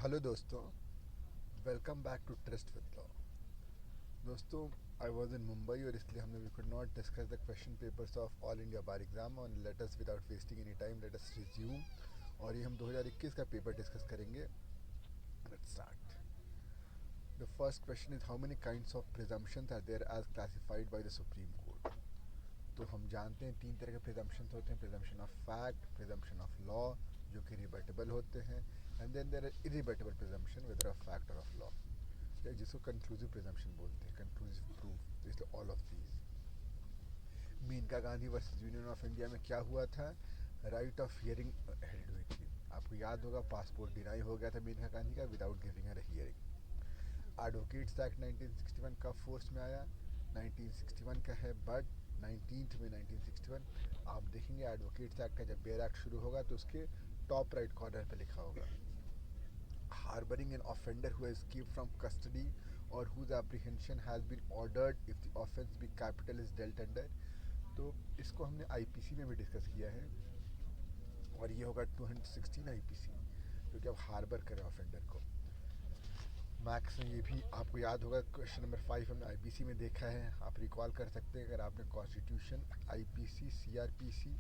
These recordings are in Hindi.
हेलो दोस्तों, welcome back to Trust with Law. दोस्तों, आई वाज इन मुंबई और इसलिए हमने we could not discuss the question papers of All India Bar Exam on let us without wasting any time let us resume. और ये हम 2021 का पेपर डिस्कस करेंगे। Let's start. The first question is how many kinds of presumptions are there as classified by the Supreme Court. तो हम जानते हैं तीन तरह के प्रिजम्पशंस होते हैं: presumption of fact, presumption of law जो कि रिबटेबल होते हैं, and then there are irrebuttable presumption whether of fact और ऑफ लॉ, जिसको कंक्लूसिव प्रिजम्पशन बोलते हैं, कंक्लूसिव प्रूफ। इसलिए all of these. Maneka Gandhi versus Union of India में क्या हुआ था? राइट ऑफ हियरिंग हेल्ड हुई थी। आपको याद होगा पासपोर्ट डिनाई हो गया था मेनका गांधी का without giving a hearing. Advocates act 1961 कब फोर्स में आया? 1961 का है, बट 19th में 1961 आप देखेंगे एडवोकेट्स एक्ट का जब बेयर एक्ट शुरू होगा तो उसके टॉप राइट कॉर्नर पे लिखा होगा harboring an offender who has escaped from custody or whose apprehension has been ordered if the offence be capital is dealt under। तो इसको हमने आईपीसी में भी डिस्कस किया है और ये होगा 216 आईपीसी, जो कि आप हार्बर करें ऑफेंडर को। मैक्स में ये भी आपको याद होगा, क्वेश्चन नंबर 5 हमने आईपीसी में देखा है, आप रिकॉल कर सकते हैं अगर आपने कॉन्स्टिट्यूशन, आईपीसी, सीआरपीसी,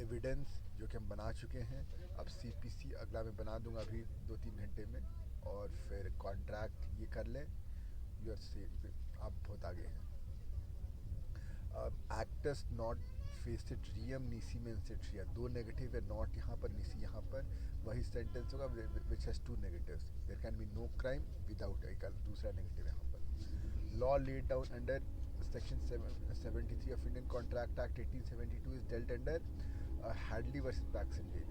एविडेंस जो कि हम बना चुके हैं। अब सीपीसी अगला मैं बना दूंगा अभी 2-3 घंटे में, और फिर कॉन्ट्रैक्ट ये कर लें। यूर से आप बहुत आगे हैं। एक्टस नॉट फेसिड रियम नीसी में इंसेट्रिया, दो नेगेटिव है, नॉट यहाँ पर नीसी यहाँ पर, वही सेंटेंस होगा which has two negatives. There can be no crime without एक दूसरा नेगेटिव यहाँ पर। Law laid down under section 73 of Indian contract act 1872 is dealt under Hadley versus Baxendale.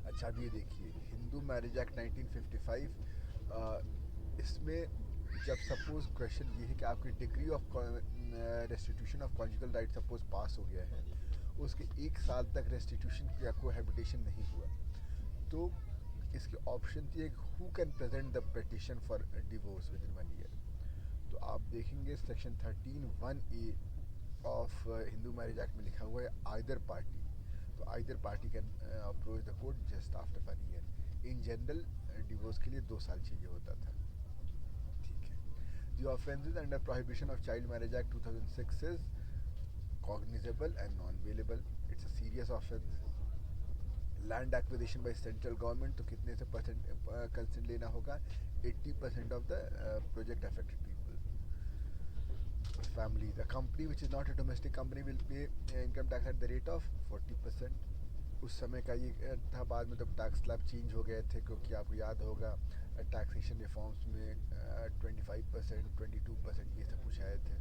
अच्छा, अब ये देखिए हिंदू मैरिज एक्ट 1955, इसमें जब सपोज क्वेश्चन ये है कि आपकी decree of restitution of conjugal right suppose pass हो गया है, उसके 1 साल तक रेस्टिट्यूशन या कोहैबिटेशन नहीं हुआ, तो इसके ऑप्शन थी एक who can present the petition for divorce with in 1 year. तो आप देखेंगे section 13(1)(a) of Hindu marriage act में लिखा हुआ है आइदर पार्टी। तो either party can approach the court just after 1 year. In general divorce के लिए 2 साल चाहिए होता था। ठीक है। The offences under prohibition of child marriage act 2006 is cognizable and non bailable. It's a serious offence. Land acquisition by central government, तो कितने से परसेंट कंसेंट लेना होगा? 80% of the project affected people, families. A company which is not a domestic company will pay income tax at the rate of 40%। उस समय का ये था, बाद में तब टैक्स स्लैब चेंज हो गए थे, क्योंकि आपको याद होगा टैक्सेशन रिफॉर्म्स में 25%, 22% ये सब कुछ आए थे।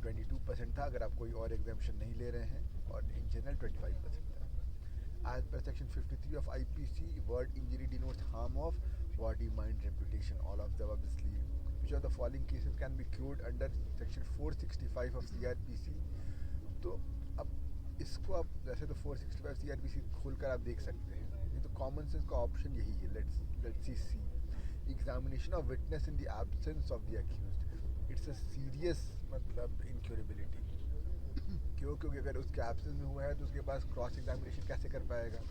22% था अगर आप कोई और एग्जामेशन नहीं ले रहे हैं, और इन जनरल 25% था। As per section 53 of IPC, word injury denotes harm of body, mind, reputation. All of them obviously. Which of the following cases can be cured under section 465 of CRPC? तो अब इसको आप वैसे तो 465 CRPC खोलकर आप देख सकते हैं, ये तो कॉमन सेंस का ऑप्शन यही है। Let's see. Examination of witness in the absence of the accused, it's a serious मतलब इनक्योरेबिलिटी। क्यों? क्योंकि अगर उसके एब्सेंस में हुआ है तो उसके पास क्रॉस एग्जामिनेशन कैसे कर पाएगा?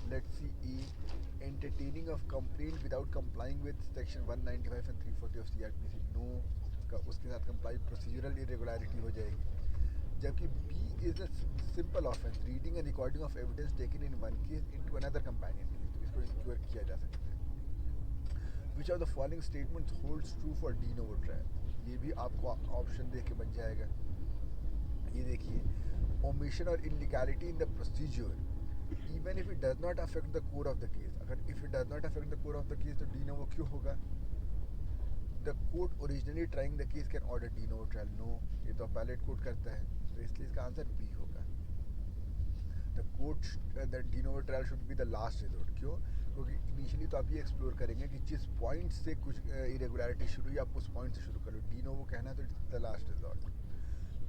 Let's see A, entertaining of complaint without complying with section 195 and 340 of CrPC, no का उसके साथ कंप्लाई, प्रोसीजरल इरेगुलरिटी हो जाएगी। जबकि B is a simple offence, reading and recording of evidence taken in one case into another companion case, तो इसको इंक्योर किया जा सकता है। Which of the following statements holds true for de novo trial, ये भी आपको ऑप्शन दे के बन जाएगा। ये देखिए, ओमिशन और illegality in the procedure even if it does not affect the core of the case. अगर if it does not affect the core of the case तो डी नोवो क्यों होगा? The court originally trying the case can order de novo trial, no, ये तो अपैलेट कोर्ट करता है, तो इसलिए इसका आंसर बी होगा। The court the de novo trial should be the last resort. क्यों? क्योंकि इनिशियली तो आप ये एक्सप्लोर करेंगे कि जिस पॉइंट से कुछ इरेगुलरिटी शुरू हुई आप उस पॉइंट से शुरू करो, डी नोवो कहना तो it's the last resort.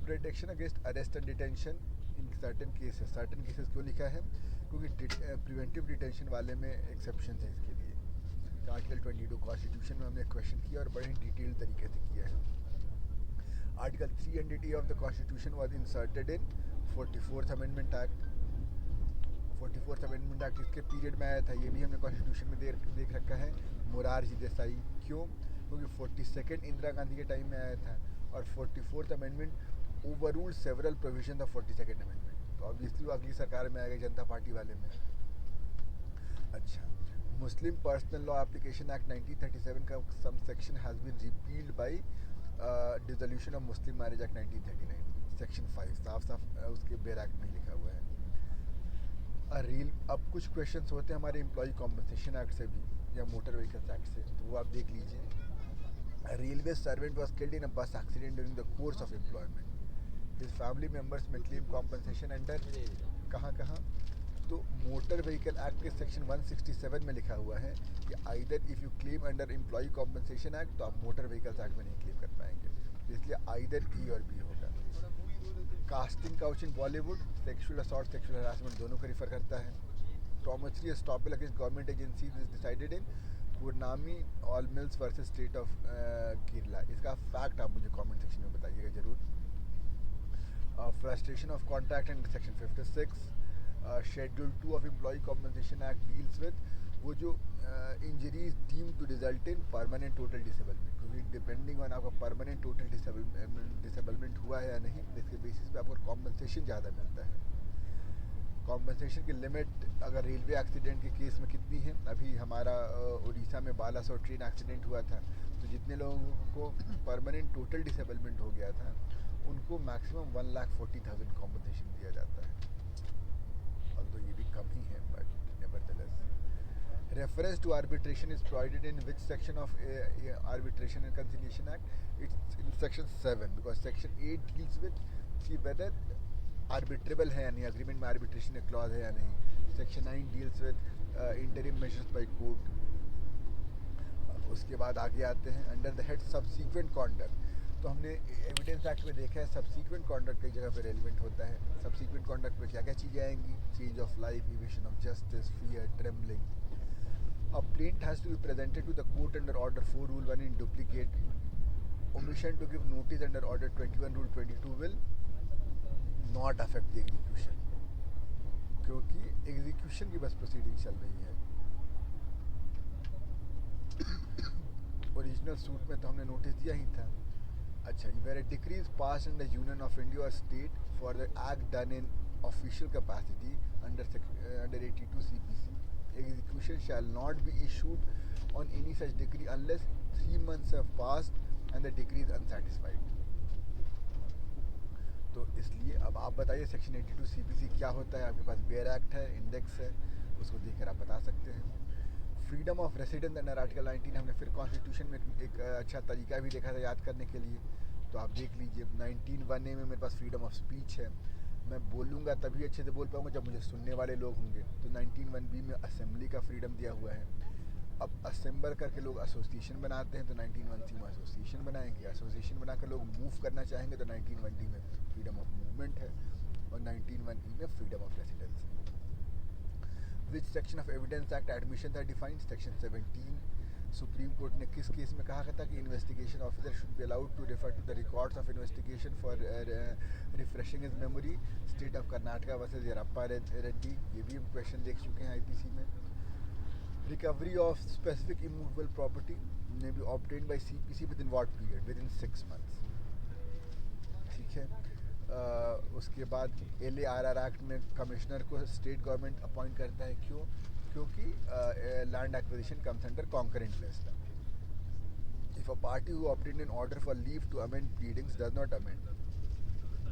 Protection against arrest and detention in certain cases क्यों लिखा है? क्योंकि प्रिवेंटिव डिटेंशन वाले में एक्सेप्शन है इसके लिए। तो आर्टिकल 22 कॉन्स्टिट्यूशन में हमने क्वेश्चन किया और बड़े डिटेल तरीके से किया है। Article 300A of the constitution was inserted in 44th amendment act. 44th amendment act किसके पीरियड में आया था, ये भी हमने कॉन्स्टिट्यूशन में देख रखा है, मोरारजी देसाई। क्यों? क्योंकि 42nd इंदिरा गांधी के टाइम में आया था, और 44th amendment over rule several provision of 42nd amendment. तो ऑब्वियसली वो अगली सरकार में आएगा, जनता पार्टी वाले में। अच्छा, Muslim personal law application act 1937 का some section has been repealed by dissolution of Muslim marriage act 1939 section 5, साफ साफ उसके बेर एक्ट में लिखा हुआ है। अब कुछ क्वेश्चंस होते हैं हमारे एम्प्लॉय कॉम्पनसेशन एक्ट से भी, या मोटर व्हीकल्स एक्ट से, तो वो आप देख लीजिए। Railway servant was killed in a bus accident during the course of employment, his family members may claim compensation under कहाँ, तो मोटर व्हीकल एक्ट के सेक्शन 167 में लिखा हुआ है कि either if you claim under employ compensation act, तो आप मोटर व्हीकल्स एक्ट में नहीं क्लेम कर पाएंगे, इसलिए आइदर ई और बी होगा। Casting couch in Bollywood, sexual assault, sexual harassment दोनों को रिफर करता है। Promissory estoppel against government agencies is decided in Purnami oil mills versus state of Kerala. इसका फैक्ट आप मुझे कमेंट सेक्शन में बताइएगा जरूर। Frustration of contract and section 56। Schedule 2 of employee compensation act deals with वो जो injuries deem to result in permanent total disablement, क्योंकि डिपेंडिंग ऑन आपका परमानेंट टोटल डिसेबलमेंट हुआ है या नहीं, इसके बेसिस पे आपको कॉम्पनसेशन ज़्यादा मिलता है। कॉम्पनसेशन की लिमिट अगर रेलवे एक्सीडेंट के केस में कितनी है, अभी हमारा उड़ीसा में बालासोर ट्रेन एक्सीडेंट हुआ था, तो जितने लोगों को परमानेंट टोटल डिसेबलमेंट हो गया था उनको मैक्सिमम 1,40,000 कॉम्पनसेशन दिया जाता है, although ये भी कम ही है, but nevertheless. Reference to arbitration is provided in which section of Arbitration and Conciliation Act? It's in section 7, because section 8 deals with कि whether arbitrable है या नहीं, agreement में arbitration एक clause है या नहीं। section 9 deals with interim measures by court। उसके बाद आगे आते हैं under the head subsequent conduct। तो हमने एविडेंस एक्ट में देखा है सब्सीक्वेंट कॉन्डक्ट कई जगह पे रेलिवेंट होता है। सब्सीक्वेंट कॉन्डक्ट में क्या क्या चीज़ें आएंगी? Change of life, evasion of justice, fear, trembling. A plaint has to be presented to the court under order 4 rule 1 in duplicate. Omission to give notice under order 21 rule 22 will not affect the execution, क्योंकि एग्जीक्यूशन की बस प्रोसीडिंग चल रही है। ओरिजिनल सूट में तो हमने नोटिस दिया ही था। अच्छा, where a decree is passed in the Union of India or state for the act done in official capacity under 82 CPC, execution shall not be issued on any such decree unless 3 months have passed and the decree is unsatisfied। तो इसलिए अब आप बताइए सेक्शन 82 CPC क्या होता है? आपके पास बेयर एक्ट है, इंडेक्स है, उसको देखकर आप बता सकते हैं। Freedom of residence under article 19 हमने फिर कॉन्स्टिट्यूशन में एक अच्छा तरीका भी देखा था याद करने के लिए, तो आप देख लीजिए 19(1)(a) में मेरे पास फ्रीडम ऑफ स्पीच है। मैं बोलूँगा तभी अच्छे से बोल पाऊँगा जब मुझे सुनने वाले लोग होंगे। तो 19(1)(b) में असेंबली का फ्रीडम दिया हुआ है। अब असेंबल करके लोग एसोसिएशन बनाते हैं, तो 19(1)(c) में एसोसिएशन बनाएंगे। एसोसिएशन बनाकर लोग मूव करना चाहेंगे, तो 19(1)(d) में फ्रीडम ऑफ मूवमेंट है, और 19(1)(e) में फ्रीडम ऑफ रेसिडेंस है। Which section of Evidence Act admissions are defined? Section 17। Supreme court ने किस केस में कहा था कि investigation officer should be allowed to refer to the records of investigation for refreshing his memory? State of Karnataka versus Yerappa Reddy. ये भी हम क्वेश्चन देख चुके हैं आईपीसी में। Recovery of specific immovable property ने be obtained by CPC within what period? Within 6 months। ठीक है। उसके बाद LARR एक्ट में कमिश्नर को स्टेट गवर्नमेंट अपॉइंट करता है। क्यों? क्योंकि land acquisition comes under concurrent list. If a party who obtained an order for leave to amend pleadings does not amend,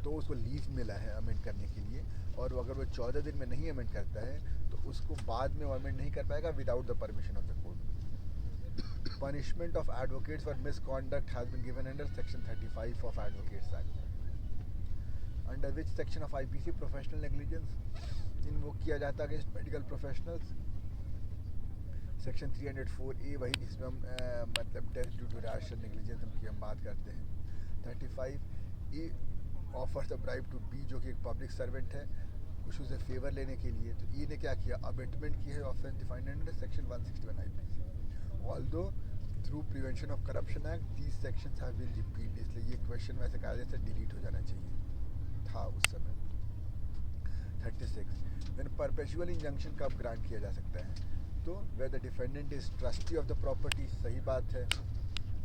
तो उसको लीव मिला है अमेंड करने के लिए, और अगर वो 14 दिन में नहीं अमेंड करता है तो उसको बाद में अमेंड नहीं कर पाएगा without the permission of the court. Punishment of advocates for misconduct has been given under section 35 of advocates act. Under which section of IPC professional negligence invoke किया जाता है against medical professionals? Section 304A, वही जिसमें हम मतलब death due to rash negligence हम बात करते हैं। 35A offers a bribe to B, जो कि एक पब्लिक सर्वेंट है, कुछ उसे फेवर लेने के लिए। तो ई ने क्या किया? अबेटमेंट की है offence defined under section 161 IPC. Although through prevention of corruption act these sections have been repeat, इसलिए ये क्वेश्चन वैसे कायदे से डिलीट हो जाना चाहिए था उस समय। 36. देन परपेचुअल इंजंक्शन कब ग्रांट किया जा सकता है? तो where the defendant is trustee of the property, सही बात है,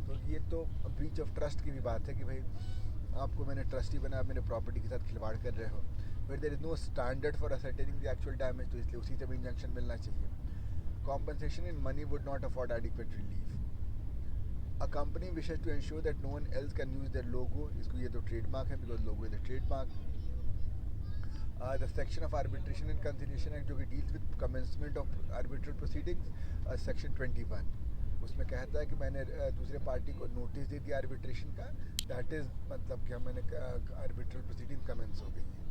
तो ये तो ब्रीच ऑफ ट्रस्ट की भी बात है कि भाई आपको मैंने ट्रस्टी बना, मेरे प्रॉपर्टी के साथ खिलवाड़ कर रहे हो. But there is no standard for ascertaining the actual damage, तो इसलिए उसी से भी इंजंक्शन मिलना चाहिए. Compensation in money would not afford adequate relief. A company wishes to ensure that no one else can use their logo, इसको ये तो ट्रेडमार्क है because logo is the trademark. The section of arbitration and conciliation act जो कि deals with commencement of arbitral proceedings, section 21, उसमें कहता है कि मैंने दूसरे पार्टी को नोटिस दे दिया आर्बिट्रेशन का, दैट इज़ मतलब कि मैंने आर्बिट्रल प्रोसीडिंग कमेंस हो गई है,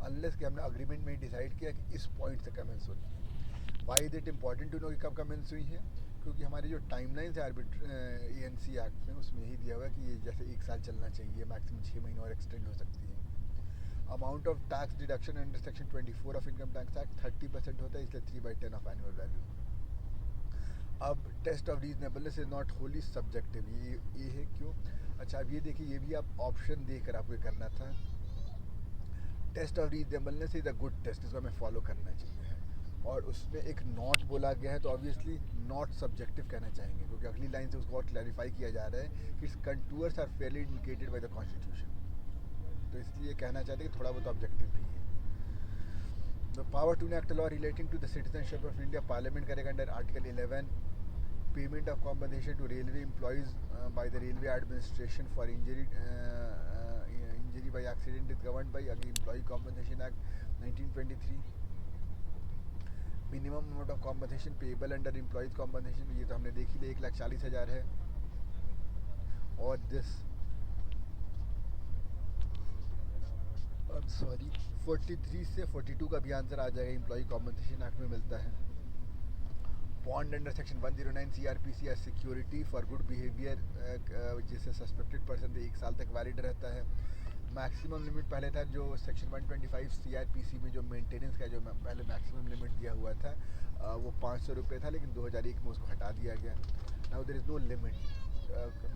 अनलेस कि हमने अग्रीमेंट में डिसाइड किया कि इस पॉइंट से कमेंस होती है. Why is it important to know कि कब कमेंस हुई है? क्योंकि हमारी जो टाइमलाइंस है ANC एक्ट में, उसमें यही दिया हुआ है कि ये जैसे 1 साल चलना चाहिए, मैक्सिमम 6 महीने और एक्सटेंड हो सकती है. Amount of tax deduction under section 24 of income tax act 30% होता है, इसलिए 3/10 ऑफ एनुअल वैल्यू. अब test of reasonableness is not wholly subjective, ये है क्यों? अच्छा, अब ये देखिए, ये भी आप ऑप्शन देकर आपको करना था. Test of reasonableness is a good test, इसको हमें फॉलो करना चाहिए, और उसमें एक नॉट बोला गया है, तो ऑब्वियसली नॉट सब्जेक्टिव कहना चाहेंगे, क्योंकि अगली लाइन से उसको और क्लैरिफाई किया जा रहा है कि its contours are fairly indicated by the constitution, तो इसलिए कहना चाहते हैं कि थोड़ा बहुत ऑब्जेक्टिव भी है. The power to enact a law relating to the citizenship of India, parliament करेगा under article 11. Payment of compensation to railway employees by the railway administration for injury by accident is governed by employee compensation act 1923. Minimum amount of compensation payable under employees compensation, ये तो हमने देख ही लिया, 1,40,000 है. और दिस 43 से 42 का भी आंसर आ जाएगा, एम्प्लॉय कॉम्पनसेशन एक्ट में मिलता है. Bond under section 109 CRPC as security for good behaviour, जिससे सस्पेक्टेड पर्सन 1 साल तक वैलिड रहता है. मैक्सिमम लिमिट पहले था जो सेक्शन 125 CRPC में जो मेंटेनेंस का जो पहले मैक्सिमम लिमिट दिया हुआ था, वो 500 रुपये था, लेकिन 2001 में उसको हटा दिया गया. Now there is no limit,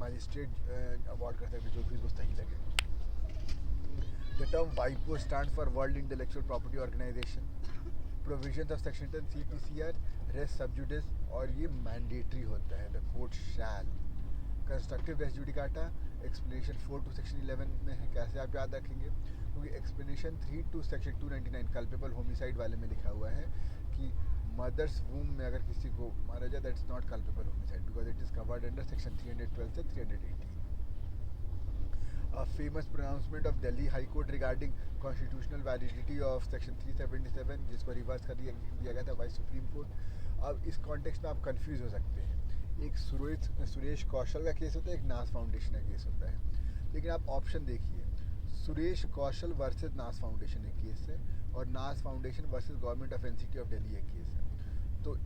magistrate award कर सकते जो भी उसको सही लगे. The term WIPO stands for World Intellectual Property Organization. Provisions of Section 10 CPCR res sub judice, और ये मैंडेटरी होता है. The court shall. Constructive res judicata explanation 4 to Section 11 में है. कैसे आप याद रखेंगे? क्योंकि explanation 3 to Section 299 culpable homicide वाले में लिखा हुआ है कि मदर्स वूम में अगर किसी को मारा जाए, that's not culpable homicide because it is covered under Section 312 से 318. A famous pronouncement of Delhi High Court regarding constitutional validity of Section 377, जिसको रिवर्स कर दिया गया था बाय सुप्रीम कोर्ट. अब इस कॉन्टेक्स्ट में आप कंफ्यूज हो सकते हैं. एक सुरेश कौशल का केस होता है, एक नास फाउंडेशन का केस होता है, लेकिन आप ऑप्शन देखिए. सुरेश कौशल वर्सेस नास फाउंडेशन एक केस है, और Naz foundation versus government of NCT of Delhi एक केस है. तो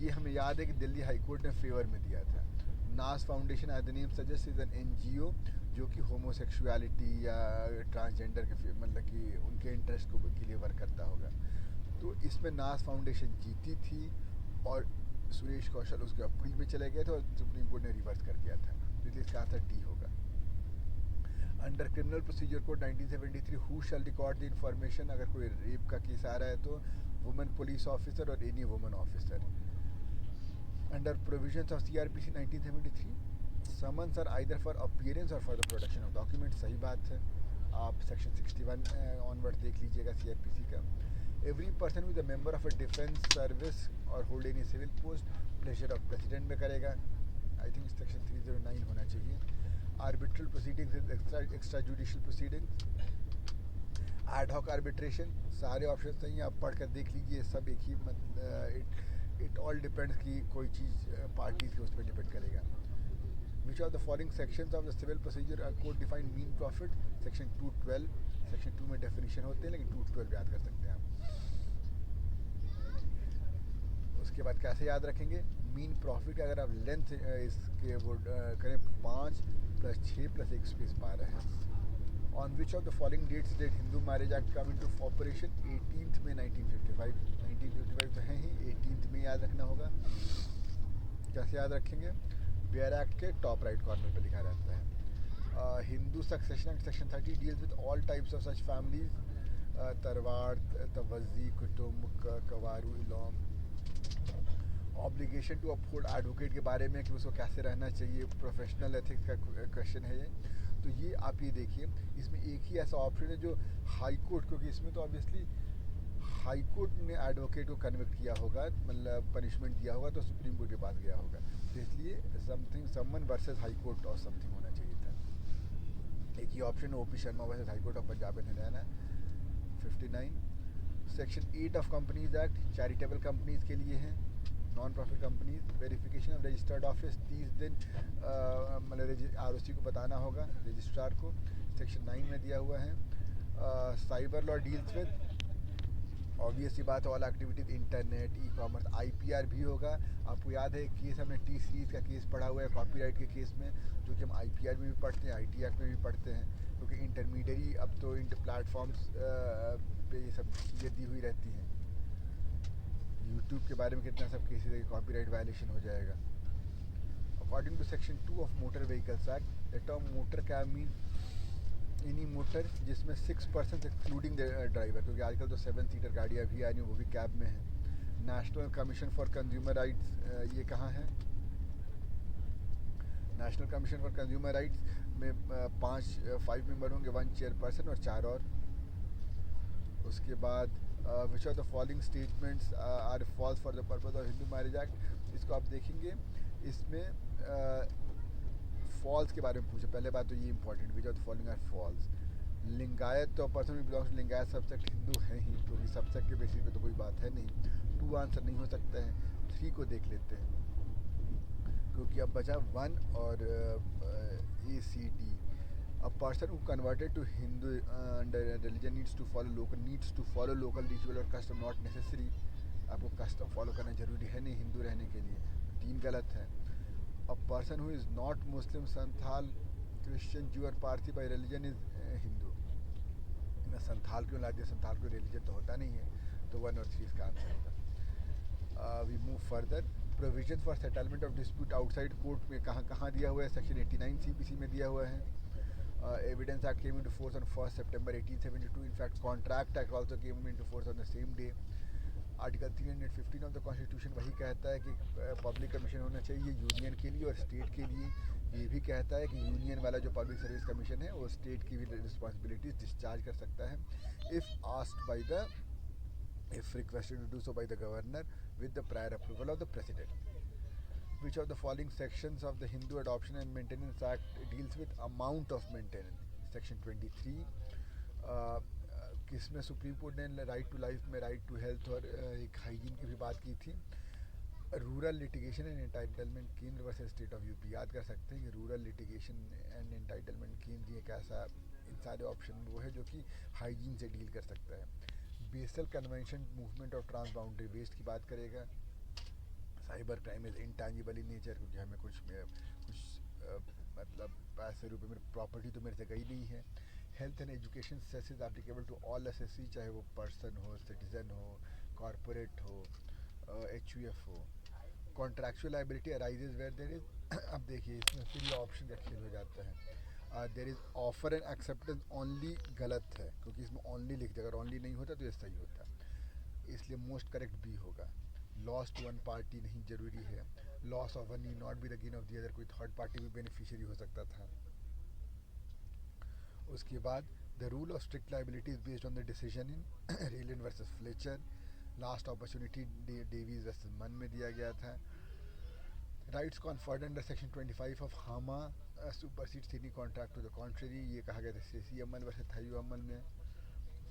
ये हमें याद है कि दिल्ली हाई कोर्ट ने फेवर में दिया था. Naz foundation as the name suggest is an NGO जो कि होमोसेक्सुअलिटी या ट्रांसजेंडर के मतलब कि उनके इंटरेस्ट को के लिए वर्क करता होगा. तो इसमें नास फाउंडेशन जीती थी, और सुरेश कौशल उसके अपील में चले गए थे, और सुप्रीम कोर्ट ने रिवर्स कर दिया था. तो इसलिए इसका आंसर D होगा. Under criminal procedure code 1973 who shall record the information, अगर कोई रेप का केस आ रहा है तो वुमेन पुलिस ऑफिसर और any women officer. Under provisions of CRPC 1973 summons are either for appearance और for the production of document, सही बात है. आप सेक्शन 61 ऑनवर्ड देख लीजिएगा CRPC का. Every person with a member of a defence service और hold any civil post pleasure of president में करेगा. आई थिंक सेक्शन 309 होना चाहिए. Arbitral proceedings is extra judicial proceedings. Ad hoc arbitration, सारे ऑप्शन सही हैं, आप पढ़ कर देख लीजिए, सब एक ही. इट ऑल डिपेंड्स कि कोई चीज़ पार्टीज के उस पर डिपेंड करेगा. Which of the following sections of the civil procedure code define mean profit? Section 212. Section 2 में definition होते हैं, लेकिन 212 याद कर सकते हैं आप. उसके बाद कैसे याद रखेंगे? मीन प्रॉफिट अगर आप लेंथ इसके वो करें 5 + 6 + 1 स्पेस पा रहे हैं. On which of the following dates did Hindu Marriage Act come into operation? 18th May 1955. 1955 तो है ही, 18th में याद रखना होगा. कैसे याद रखेंगे? बेयर एक्ट के टॉप राइट कॉर्नर पे लिखा रहता है. Hindu succession act section 30 deals with all types of such families tarwad tavazhi kutumba kavaru illom obligation to uphold advocate के बारे में कि उसको कैसे रहना चाहिए, प्रोफेशनल एथिक्स का क्वेश्चन है ये। तो ये आप ये देखिए, इसमें एक ही ऐसा ऑप्शन है जो हाई कोर्ट, क्योंकि इसमें तो ऑब्वियसली हाई कोर्ट ने एडवोकेट को कन्विक्ट किया होगा, मतलब पनिशमेंट दिया होगा, तो सुप्रीम कोर्ट के पास गया होगा, तो इसलिए something someone versus high court और समथिंग होना चाहिए था। एक ही option O P Sharma versus high court of Punjab and Haryana. 59 section 8 of companies act charitable companies के लिए है, non profit companies. Verification of registered office 30 दिन मतलब ROC को बताना होगा, रजिस्ट्रार को। सेक्शन 9 में दिया हुआ है। Cyber law deals with obvious सी बात है all activities internet e commerce. IPR भी होगा। आपको याद है केस हमने T सीरीज़ का केस पढ़ा हुआ है कॉपीराइट के केस में, जो कि हम IPR में भी पढ़ते हैं, IT एक्ट में भी पढ़ते हैं, क्योंकि इंटरमीडियरी अब तो इंटर प्लेटफॉर्म्स पे ये सब चीज़ें दी हुई रहती हैं। यूट्यूब के बारे में कितना सब केसेस है, कॉपीराइट वायलेशन हो जाएगा। According to section 2 of motor vehicles act, the term motor cab mean any motor जिसमें 6 पर्सन एक्सक्लूडिंग ड्राइवर, क्योंकि आजकल तो 7 सीटर गाड़ियाँ भी आ रही हैं, वो भी कैब में है। National commission for consumer rights, ये कहाँ है? National commission for consumer rights में 5 मेंबर होंगे, 1 चेयरपर्सन और 4 और। उसके बाद which of the following statements are false for the purpose of Hindu marriage act, इसको आप देखेंगे। इसमें फॉल्स के बारे में पूछे, पहले बात तो ये important, which of the following are false. Lingayat तो person belongs to Lingayat subsect Hindu है ही, क्योंकि सबसेक्ट के बेसिस पे तो कोई बात है नहीं। 2 आंसर नहीं हो सकता है। 3 को देख लेते हैं, क्योंकि अब बचा 1 और ACD। A person who converted to Hindu under religion needs to follow local ritual or custom, not necessary। आपको कस्टम फॉलो करना जरूरी है नहीं हिंदू रहने के लिए। 3 गलत है। A person who is not Muslim, Santhal, Christian, Jew और Parsi by religion is Hindu. मैं संथाल क्यों ला दिया, संथाल को रिलीजन तो होता नहीं है, तो 1 और 3 इसका आंसर होगा। We move further. Provision for settlement of dispute outside court में कहाँ कहाँ दिया हुआ है? सेक्शन 89 CPC में दिया हुआ है। Evidence Act came into force on 1st September 1872. In fact, Contract Act also came into force on the same day. Article 315 of the constitution वही कहता है कि पब्लिक कमीशन होना चाहिए यूनियन के लिए और स्टेट के लिए। ये भी कहता है कि यूनियन वाला जो पब्लिक सर्विस कमीशन है वो स्टेट की भी रिस्पॉन्सिबिलिटीज डिस्चार्ज कर सकता है, if asked by the if requested to do so by the governor with the prior approval of the president. Which of the following sections of the Hindu Adoption and Maintenance Act deals with amount of maintenance? Section 23। किसमें सुप्रीम कोर्ट ने राइट टू लाइफ में राइट टू हेल्थ और एक हाइजीन की भी बात की थी। रूरल लिटिगेशन एंड एंटाइटलमेंट केंद्र वर्सेस स्टेट ऑफ यूपी। याद कर सकते हैं कि रूरल लिटिगेशन एंड एंटाइटलमेंट केंद्र एक ऐसा इन सारे ऑप्शन वो है जो कि हाइजीन से डील कर सकता है। Basel convention movement of trans boundary waste की बात करेगा। Cyber crime is intangible in nature, क्योंकि हमें कुछ मतलब पैसे रुपये मेरी प्रॉपर्टी तो मेरे से गई नहीं है। Health and education cess is applicable to all assessees, चाहे वो पर्सन हो, सिटीजन हो, कॉरपोरेट हो, HUF हो। Contractual liability arises where there is अब देखिए इसमें फिर ये ऑप्शन का खेल हो जाता है। There is offer and acceptance only गलत है, क्योंकि इसमें ओनली लिख दिया, अगर ओनली नहीं होता तो ये सही होता, इसलिए मोस्ट करेक्ट बी होगा। लॉस टू वन पार्टी नहीं जरूरी है। Loss of one need not be the gain of the other, कोई थर्ड पार्टी भी बेनिफिशियरी हो सकता था। उसके बाद the rule of strict liability is based on the decision in Rylands versus Fletcher. Last opportunity Davies versus Mann में दिया गया था। Rights conferred under section 25 of HAMA supersedes any contract to the contrary, ये कहा गया था CCML वर्सेस थाईओएमएल में।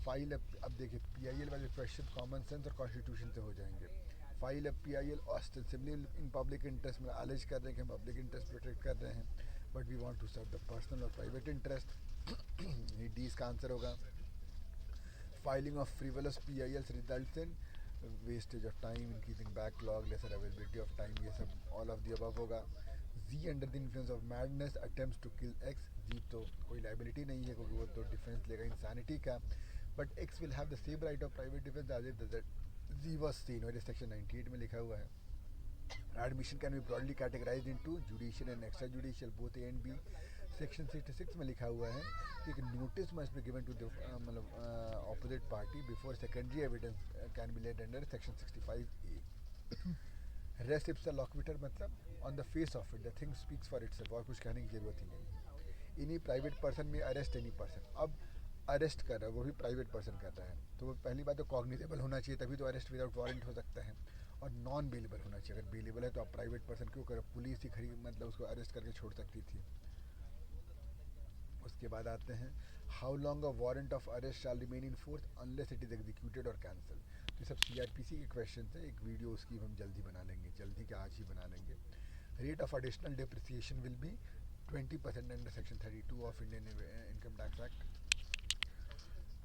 फाइल अब देखिए PIL वाले क्वेश्चन कॉमन सेंस और कॉन्स्टिट्यूशन से हो जाएंगे। फाइल अब PIL ostensibly in public interest में एलिज कर रहे हैं कि हम पब्लिक इंटरेस्ट प्रोटेक्ट कर रहे हैं, but we want to serve the personal और प्राइवेट इंटरेस्ट। ये डी इसका आंसर होगा। Filing of frivolous PILs results in wastage of time, increasing backlog, lesser availability of time, ये सब ऑल ऑफ द अबव होगा। G under the influence of madness attempts to kill X, G तो कोई लाइबिलिटी नहीं है क्योंकि वो तो डिफेंस लेगा इंसानिटी का, but X will have the same right of private defense as if the Z was seen, और सेक्शन 98 में लिखा हुआ है। Admission can be broadly categorized into judicial and extrajudicial, both A and B. Section 66 में लिखा हुआ है कि एक notice must be given to the मतलब opposite party before secondary evidence can be laid under section 65A। Res ipsa loquitur मतलब on the face of it the thing speaks for itself, और कुछ कहने की जरूरत ही नहीं। इन्हीं प्राइवेट पर्सन में अरेस्ट एनी पर्सन, अब अरेस्ट कर रहा है वो भी प्राइवेट पर्सन कर रहा है, तो वो पहली बात तो कॉग्निजेबल होना चाहिए, तभी तो अरेस्ट विदाउट वारंट हो सकता है, और नॉन बेलेबल होना चाहिए। अगर बेलेबल है तो आप प्राइवेट पर्सन क्यों करो, पुलिस ही खड़ी मतलब उसको अरेस्ट करके छोड़ सकती थी। उसके बाद आते हैं how long a warrant of arrest shall remain in force unless it is executed और कैंसल। तो ये सब सीआरपीसी के क्वेश्चन है, एक वीडियो उसकी हम जल्दी बना लेंगे, जल्दी क्या आज ही बना लेंगे। Rate of additional depreciation will be 20% under section 32 of Indian income tax act.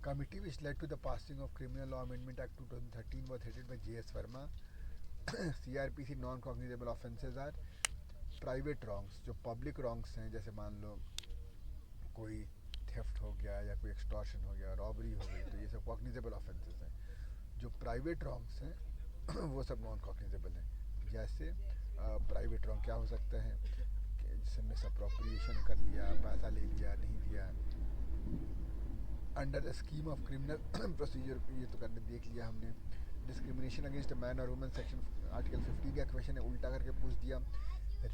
Committee which led to the passing of Criminal Law Amendment Act 2013 was headed by J.S. Verma. CRPC non-cognizable offences are private wrongs, जो public wrongs हैं, जैसे मान लो कोई थेफ्ट हो गया या कोई एक्सटॉर्शन हो गया, रॉबरी हो गई, तो ये सब कॉग्निजेबल ऑफेंसेस हैं। जो प्राइवेट रॉन्ग्स हैं वो सब नॉन कॉग्निजेबल हैं। जैसे प्राइवेट रॉन्ग क्या हो सकता है, जिससे मिसअप्रोप्रिएशन कर लिया, पैसा ले लिया, नहीं दिया under the scheme of criminal procedure, ये तो करने देख लिया हमने। डिस्क्रिमिनेशन अगेंस्ट अ मैन और वुमेन सेक्शन आर्टिकल 15 का क्वेश्चन है, उल्टा करके पूछ दिया।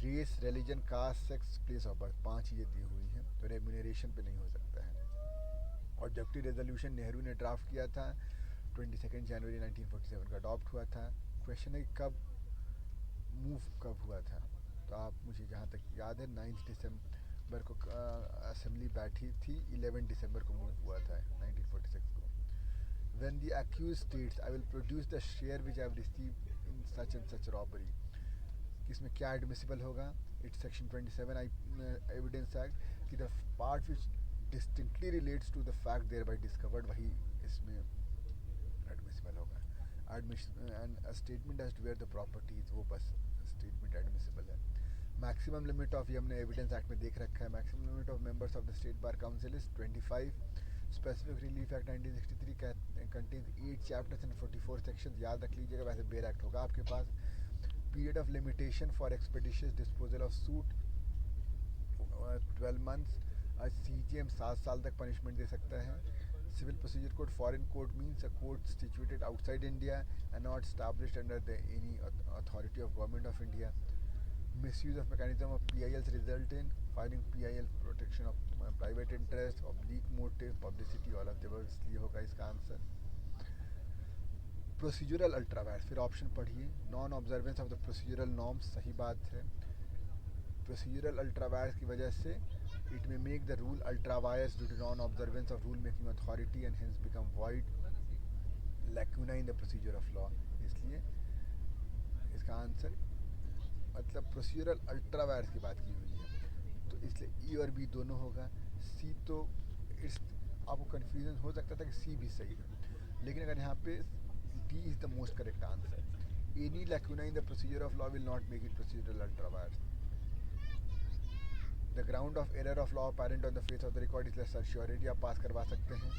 Race, religion, caste, sex, place of birth, 5 चीज़ें दी हुई हैं, तो रेम्यूनरेशन पे नहीं हो सकता है। ऑब्जेक्टिव रेजोल्यूशन नेहरू ने ड्राफ्ट किया था, 22 जनवरी 1947 का अडॉप्ट हुआ था। क्वेश्चन है कब मूव कब हुआ था, तो आप मुझे जहाँ तक याद है 9 दिसंबर को असेंबली बैठी थी, 11 दिसंबर को मूव हुआ था 1946 को। When the accused states, I will produce the share which I have received in such and such robbery, किसमें क्या एडमिसिबल होगा, इट्स सेक्शन 27 एविडेंस एक्ट कि the part which distinctly relates to the fact thereby discovered, वही इसमें एडमिसिबल होगा। And statement as to where the properties, वो बस स्टेटमेंट एडमिसिबल है। मैक्सिमम लिमिट ऑफ, ये हमने एविडेंस एक्ट में देख रखा है, maximum limit of members of the state bar council is 25। Specific relief act 1963 contains 8 chapters and 44 sections, याद रख लीजिएगा, वैसे बेर एक्ट होगा आपके पास। Period of limitation for expeditious disposal of suit 12 months. CGM 7 साल तक पनिशमेंट दे सकता है। Civil procedure code, foreign court means a court situated outside India and not established under the any authority of government of India. Misuse of mechanism of PILs result in filing PIL, protection of private interest, oblique motive, publicity, all of the above, इसलिए होगा इसका आंसर। प्रोसीजरल अल्ट्रावायर्स, फिर ऑप्शन पढ़िए। Non observance of the procedural norms, सही बात है। प्रोसीजरल अल्ट्रावायर्स की वजह से it may make the rule ultra vires due to non observance of rule making authority and hence become void, lacuna in the procedure of law, इसलिए इसका आंसर मतलब प्रोसीजरल अल्ट्रावायर्स की बात की हुई है, तो इसलिए ई और बी दोनों होगा। सी तो इट्स, आपको कन्फ्यूजन हो सकता था कि सी भी सही है, लेकिन अगर यहाँ पे D is the most correct answer. Any lacuna in the procedure of law will not make it procedural ultra vires. The ground of error of law apparent on the face of the record इसलिए सर्श्योरिटी आप पास करवा सकते हैं।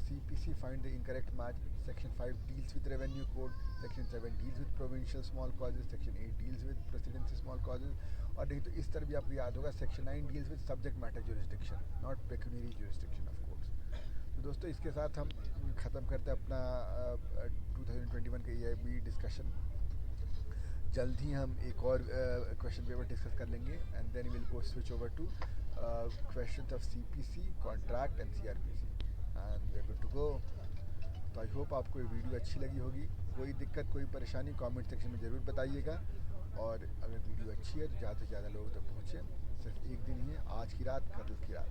CPC find the incorrect match, section 5 deals with revenue code, section 7 deals with provincial small causes, section 8 deals with presidency small causes, और नहीं तो इस तरह भी आपको याद होगा section 9 deals with subject matter jurisdiction, not pecuniary jurisdiction of courts. तो दोस्तों इसके साथ हम ख़त्म करते हैं अपना 2021 का EIB डिस्कशन। जल्द ही हम एक और क्वेश्चन पेपर डिस्कस कर लेंगे and then will go switch over to questions of CPC, contract and CRPC and we are good to go. तो आई होप आपको ये वीडियो अच्छी लगी होगी। कोई दिक्कत, कोई परेशानी कमेंट सेक्शन में ज़रूर बताइएगा, और अगर वीडियो अच्छी है तो ज़्यादा से ज़्यादा लोगों तक पहुँचे। सिर्फ एक दिन ही है, आज की रात कल की रात।